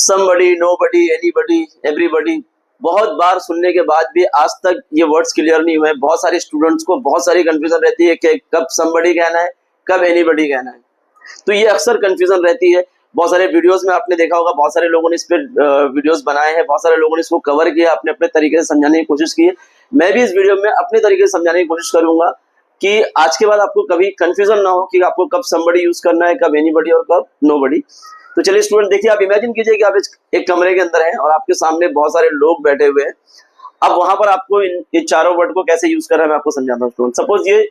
Somebody, nobody, anybody, everybody बहुत बार सुनने के बाद भी आज तक ये वर्ड्स क्लियर नहीं हुए। बहुत सारे स्टूडेंट्स को बहुत सारी कंफ्यूजन रहती है कि कब समबडी कहना है, कब एनीबडी कहना है। तो ये अक्सर कंफ्यूजन रहती है। बहुत सारे वीडियोस में आपने देखा होगा, बहुत सारे लोगों ने इस पे वीडियोस बनाए हैं, बहुत सारे लोगों ने इसको कवर किया, अपने अपने तरीके से समझाने की कोशिश की है। मैं भी इस वीडियो में अपने तरीके से समझाने की कोशिश करूंगा कि आज के बाद आपको कभी कंफ्यूजन ना हो कि आपको कब समबडी यूज करना है, कब एनीबडी और कब नोबडी। तो चलिए स्टूडेंट, देखिए, आप इमेजिन कीजिए कि आप एक कमरे के अंदर हैं और आपके सामने बहुत सारे लोग बैठे हुए हैं। अब वहां पर आपको इन चारों वर्ड को कैसे यूज करना है मैं आपको समझाता हूँ स्टूडेंट। सपोज ये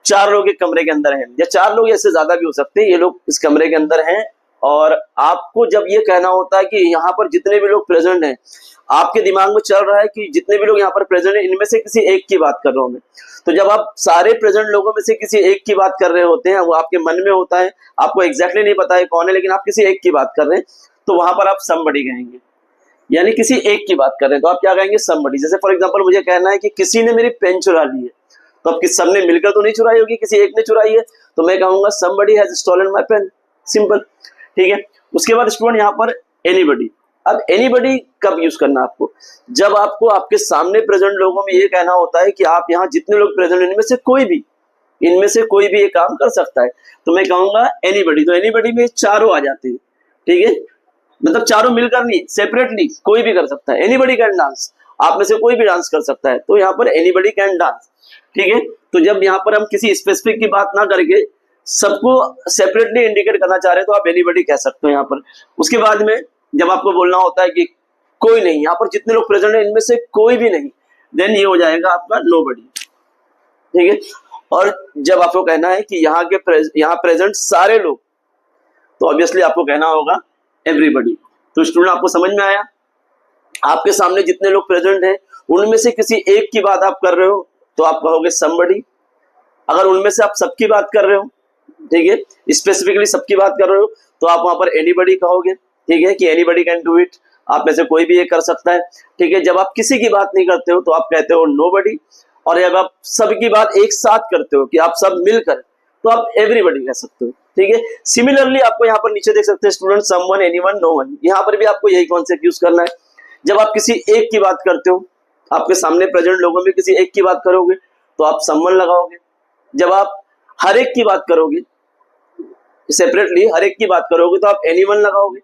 4 लोग एक कमरे के अंदर हैं, या 4 लोग, इससे ज्यादा भी हो सकते हैं। ये लोग इस कमरे के अंदर हैं और आपको जब ये कहना होता है कि यहाँ पर जितने भी लोग प्रेजेंट हैं, आपके दिमाग में चल रहा है कि जितने भी लोग यहाँ पर प्रेजेंट हैं इनमें से किसी एक की बात कर रहा हूं मैं। तो जब आप सारे प्रेजेंट लोगों में से किसी एक की बात कर रहे होते हैं, वो आपके मन में होता है, आपको एग्जैक्टली नहीं पता है कौन है, लेकिन आप किसी एक की बात कर रहे हैं, तो वहां पर आप समबडी कहेंगे, यानी किसी एक की बात कर रहे हैं तो आप क्या कहेंगे, समबडी। जैसे फॉर एग्जाम्पल मुझे कहना है कि किसी ने मेरी पेन चुरा ली है, तो अब किस सबने मिलकर तो नहीं चुराई होगी, किसी एक ने चुराई है, तो मैं कहूंगा somebody has stolen my pen, simple. ठीक है। उसके बाद स्टूडेंट यहाँ पर एनीबडी। अब एनीबडी कब यूज करना आपको, जब आपको आपके सामने प्रेजेंट लोगों में ये कहना होता है कि आप यहाँ जितने लोग प्रेजेंट इनमें से कोई भी ये काम कर सकता है, तो मैं कहूंगा एनीबडी। तो एनीबडी में चारों आ जाते हैं। ठीक है, मतलब चारों मिलकर नहीं, सेपरेटली कोई भी कर सकता है। एनीबडी कैन डांस, आप में से कोई भी डांस कर सकता है, तो यहाँ पर एनीबडी कैन डांस। ठीक है। तो जब यहाँ पर हम किसी स्पेसिफिक की बात ना करके सबको सेपरेटली इंडिकेट करना चाह रहे हैं तो आप एनीबडी कह सकते हो यहाँ पर। उसके बाद में जब आपको बोलना होता है कि कोई नहीं, यहाँ पर जितने लोग प्रेजेंट हैं इनमें से कोई भी नहीं, देन ये हो जाएगा आपका नोबडी। ठीक है। और जब आपको कहना है कि यहाँ प्रेजेंट सारे लोग, तो ऑब्वियसली आपको कहना होगा एवरीबडी। तो स्टूडेंट, आपको समझ में आया, आपके सामने जितने लोग प्रेजेंट हैं उनमें से किसी एक की बात आप कर रहे हो तो आप कहोगे समबडी। अगर उनमें से आप सबकी बात कर रहे हो, ठीक है, स्पेसिफिकली सबकी बात कर रहे हो, तो आप वहां पर एनीबडी कहोगे। ठीक है, कि एनीबडी कैन डू इट, आप में से कोई भी ये कर सकता है। ठीक है। जब आप किसी की बात नहीं करते हो तो आप कहते हो नोबडी, और जब आप सबकी बात एक साथ करते हो कि आप सब मिलकर, तो आप एवरीबडी कह सकते हो। ठीक है। सिमिलरली आपको यहाँ पर नीचे देख सकते हैं स्टूडेंट, समवन, एनीवन, नोवन, यहाँ पर भी आपको यही कॉन्सेप्ट यूज करना है। जब आप किसी एक की बात करते हो, आपके सामने प्रेजेंट लोगों में किसी एक की बात करोगे तो आप समवन लगाओगे। जब आप हर एक की बात करोगे, सेपरेटली हर एक की बात करोगे, तो आप एनीवन लगाओगे।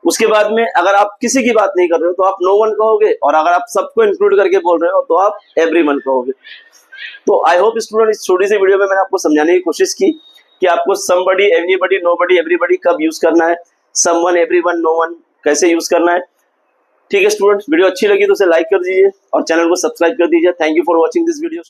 उसके बाद में अगर आप किसी की बात नहीं कर रहे हो तो आप नो वन कहोगे, और अगर आप सबको इंक्लूड करके बोल रहे हो तो आप एवरीवन कहोगे। तो आई होप स्टूडेंट, इस छोटी सी वीडियो में मैंने आपको समझाने की कोशिश की कि आपको समबडी, एनीबडी, नोबडी, एवरीबडी कब यूज करना है, समवन, एवरीवन, नो वन कैसे यूज करना है। ठीक है स्टूडेंट्स, वीडियो अच्छी लगी तो उसे लाइक कर दीजिए और चैनल को सब्सक्राइब कर दीजिए। Thank you for watching this video.